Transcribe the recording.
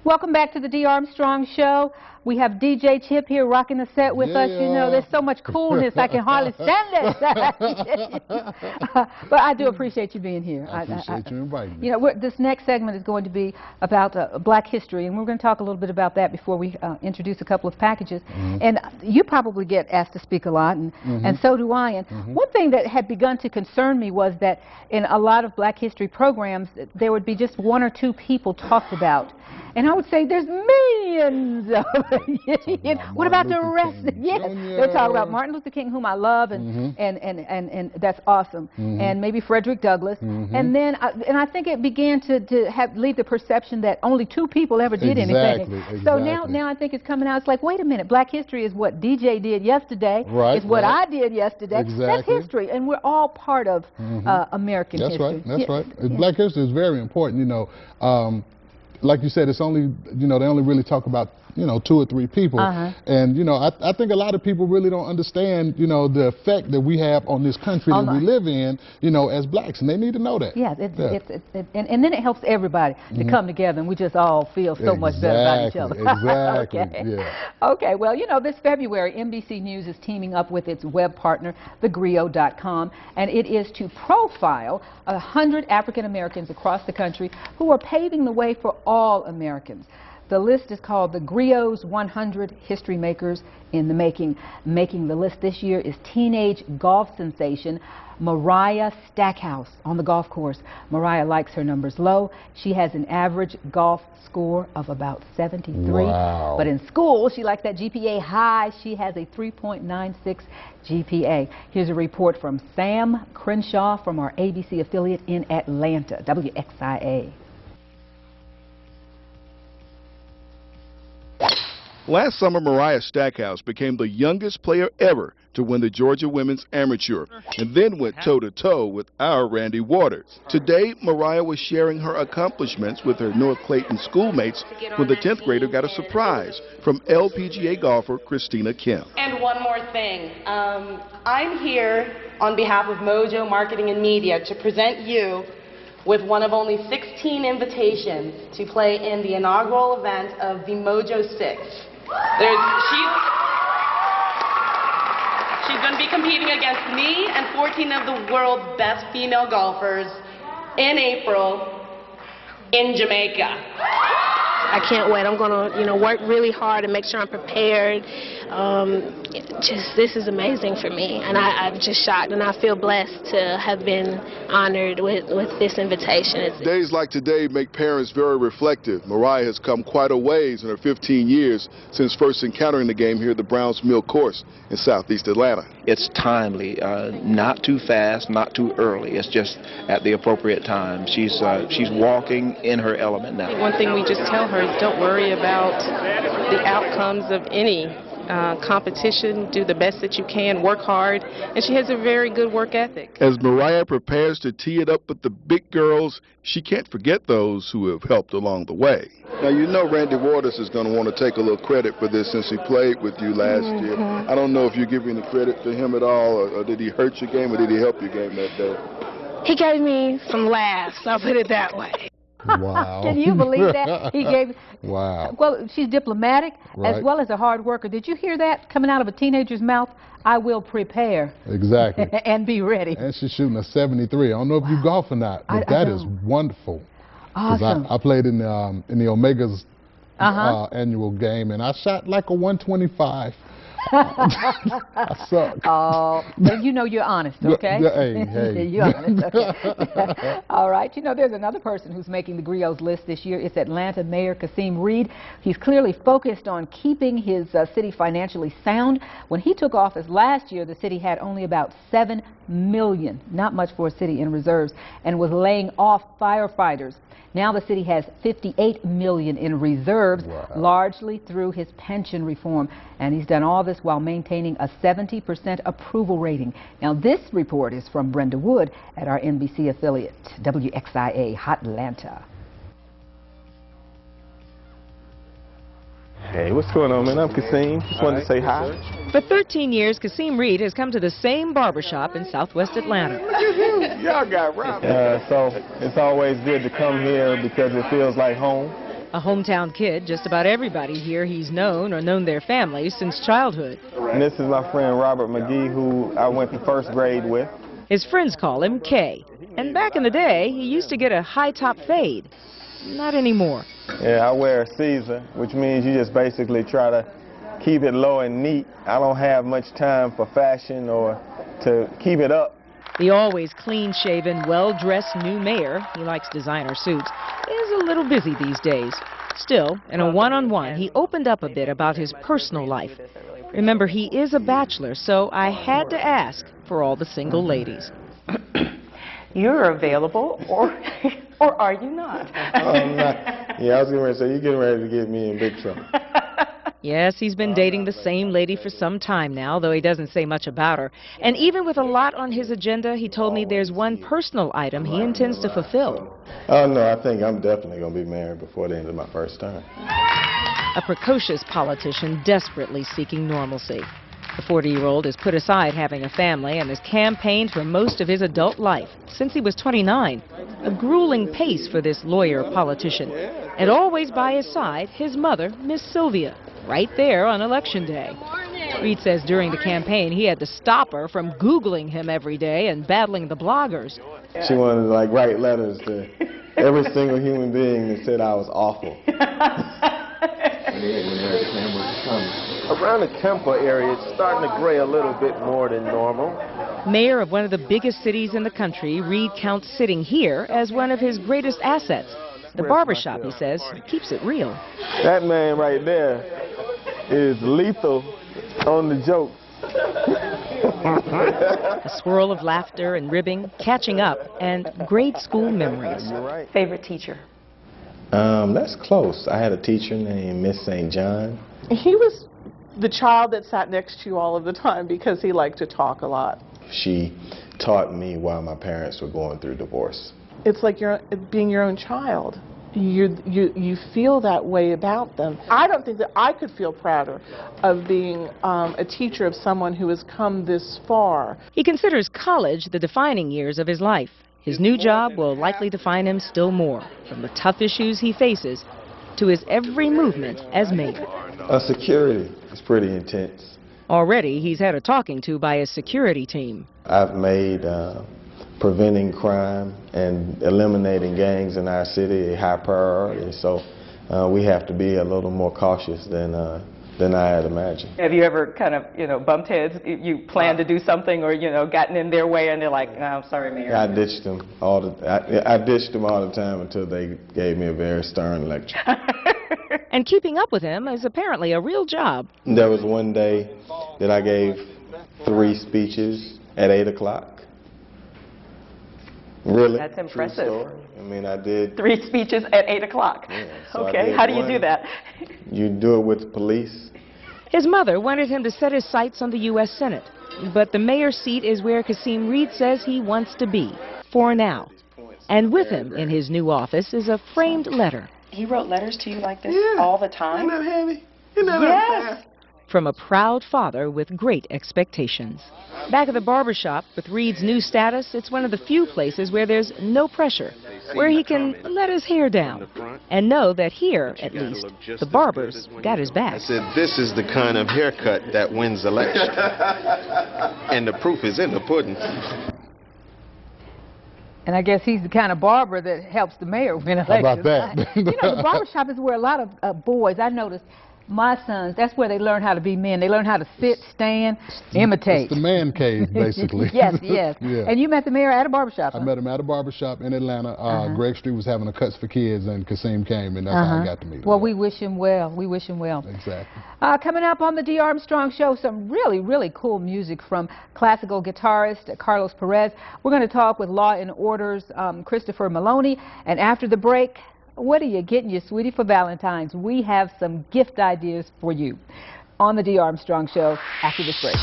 Welcome back to the Dee Armstrong Show. We have DJ Chip here rocking the set with us. You know, there's so much coolness, I can hardly stand it. But I do appreciate you being here. I appreciate you inviting me. You know, this next segment is going to be about Black history, and we're going to talk a little bit about that before we introduce a couple of packages. And you probably get asked to speak a lot, and so do I. And one thing that had begun to concern me was that in a lot of Black history programs, there would be just one or two people talked about. And I would say there's millions of What about the rest? Yes, they're talking about Martin Luther King, whom I love, and that's awesome, and maybe Frederick Douglass, and then I think it began to leave the perception that only two people ever did anything. So now I think it's coming out. It's like, wait a minute, Black history is what DJ did yesterday. It's what I did yesterday. That's history, and we're all part of American history. That's right. Black history is very important. You know. Like you said, it's only, you know, they only really talk about, you know, 2 or 3 people. And, you know, I think a lot of people really don't understand, you know, the effect that we have on this country that we live in, you know, as blacks, and they need to know that. Yeah, and then it helps everybody to come together, and we just all feel so much better about each other. Okay, well, you know, this February, NBC News is teaming up with its web partner, thegrio.com, and it is to profile 100 African Americans across the country who are paving the way for all Americans. The list is called the Grio's 100 History Makers in the Making. Making the list this year is teenage golf sensation Mariah Stackhouse on the golf course. Mariah likes her numbers low. She has an average golf score of about 73. But in school, she likes that GPA high. She has a 3.96 GPA. Here's a report from Sam Crenshaw from our ABC affiliate in Atlanta, WXIA. Last summer, Mariah Stackhouse became the youngest player ever to win the Georgia Women's Amateur, and then went toe-to-toe with our Randy Waters. Today, Mariah was sharing her accomplishments with her North Clayton schoolmates when the 10th grader got a surprise from LPGA golfer Christina Kim. And one more thing, I'm here on behalf of Mojo Marketing and Media to present you with one of only 16 invitations to play in the inaugural event of the Mojo 6. She's going to be competing against me and 14 of the world's best female golfers in April in Jamaica. I can't wait. I'm going to, you know, work really hard and make sure I'm prepared. This is amazing for me, and I'm just shocked, and I feel blessed to have been honored with this invitation. Days like today make parents very reflective. Mariah has come quite a ways in her 15 years since first encountering the game here at the Browns Mill course in Southeast Atlanta. It's timely, not too fast, not too early. It's just at the appropriate time. She's walking in her element now. One thing we just tell her is don't worry about the outcomes of any competition. Do the best that you can, work hard, and she has a very good work ethic. As Mariah prepares to tee it up with the big girls, she can't forget those who have helped along the way. Now, you know Randy Waters is going to want to take a little credit for this since he played with you last year. I don't know if you give any credit to him at all, or did he hurt your game, or did he help your game that day? He gave me some laughs, I'll put it that way. Wow. Can you believe that? He gave. Wow. Well, she's diplomatic as well as a hard worker. Did you hear that coming out of a teenager's mouth? I will prepare. Exactly. And be ready. And she's shooting a 73. I don't know if you golf or not, but that is wonderful. Awesome. I played in the Omega's annual game, and I shot like a 125. I suck. Oh, but you know you're honest, okay? Hey. You're honest, okay. All right. You know, there's another person who's making the Grio's list this year. It's Atlanta Mayor Kasim Reed. He's clearly focused on keeping his city financially sound. When he took office last year, the city had only about $7 million, not much for a city in reserves, and was laying off firefighters. Now the city has $58 million in reserves, largely through his pension reform. And he's done all this while maintaining a 70% approval rating. Now this report is from Brenda Wood at our NBC affiliate, WXIA Hotlanta. Hey, what's going on, man? I'm Kasim. Just wanted to say hi. For 13 years, Kasim Reed has come to the same barbershop in Southwest Atlanta. Y'all got robbed. So it's always good to come here because it feels like home. A hometown kid, just about everybody here he's known or known their families since childhood. And this is my friend Robert McGee, who I went to first grade with. His friends call him K. And back in the day, he used to get a high-top fade. Not anymore. Yeah, I wear a Caesar, which means you just basically try to keep it low and neat. I don't have much time for fashion or to keep it up. The always clean-shaven, well-dressed new mayor, he likes designer suits, is a little busy these days. Still, in a one-on-one, he opened up a bit about his personal life. Remember, he is a bachelor, so I had to ask for all the single ladies. You're available, or are you not? Oh, I'm not. Yeah, I was getting ready to say, you're getting ready to get me in big trouble. Yes, he's been dating the same lady for some time now, though he doesn't say much about her. And even with a lot on his agenda, he told me there's one personal item he intends to fulfill. Oh, no, I think I'm definitely going to be married before the end of my first term. A precocious politician desperately seeking normalcy. The 40-year-old has put aside having a family and has campaigned for most of his adult life, since he was 29. A grueling pace for this lawyer politician. And always by his side, his mother, Miss Sylvia, right there on Election Day. Reed says during the campaign he had to stop her from Googling him every day and battling the bloggers. She wanted to write letters to every single human being that said I was awful. Around the Kemper area, it's starting to gray a little bit more than normal. Mayor of one of the biggest cities in the country, Reed counts sitting here as one of his greatest assets. The barbershop, he says, keeps it real. That man right there is lethal on the jokes. A swirl of laughter and ribbing, catching up, and grade school memories. Favorite teacher? That's close. I had a teacher named Miss St. John. He was the child that sat next to you all of the time because he liked to talk a lot. She taught me while my parents were going through divorce. It's like you're being your own child. You feel that way about them. I don't think that I could feel prouder of being a teacher of someone who has come this far. He considers college the defining years of his life. His new job will likely define him still more, from the tough issues he faces to his every movement as mayor. Security is pretty intense. Already, he's had a talking to by his security team. I've made preventing crime and eliminating gangs in our city a high priority, so we have to be a little more cautious than I had imagined. Have you ever kind of, bumped heads? You planned to do something or, gotten in their way and they're like, no, I'm sorry, Mayor. I ditched them all the time until they gave me a very stern lecture. And keeping up with him is apparently a real job. There was one day that I gave 3 speeches at 8 o'clock. Really? That's impressive. I mean, I did 3 speeches at 8 o'clock. Yeah, so okay, how do you do that? You do it with the police. His mother wanted him to set his sights on the U.S. Senate, but the mayor's seat is where Kasim Reed says he wants to be, for now. And with him in his new office is a framed letter. He wrote letters to you like this all the time? Isn't that heavy? Isn't that yes. From a proud father with great expectations. Back at the barbershop, with Reed's new status, it's one of the few places where there's no pressure, where he can let his hair down and know that here, at least, the barbers got his back. I said, this is the kind of haircut that wins election. And the proof is in the pudding. And I guess he's the kind of barber that helps the mayor win elections. How about that? The barbershop is where a lot of boys, I noticed, my sons, that's where they learn how to be men. They learn how to sit, stand, imitate. It's the man cave, basically. Yes, yes. Yeah. And you met the mayor at a barbershop, huh? I met him at a barbershop in Atlanta. Greg Street was having a Cuts for Kids, and Kasim came, and that's how I got to meet him. Well, we wish him well. We wish him well. Exactly. Coming up on the Dee Armstrong Show, some really, really cool music from classical guitarist Carlos Perez. We're going to talk with Law and Order's Christopher Maloney, and after the break, what are you getting your sweetie for Valentine's? We have some gift ideas for you on the Dee Armstrong Show after this break.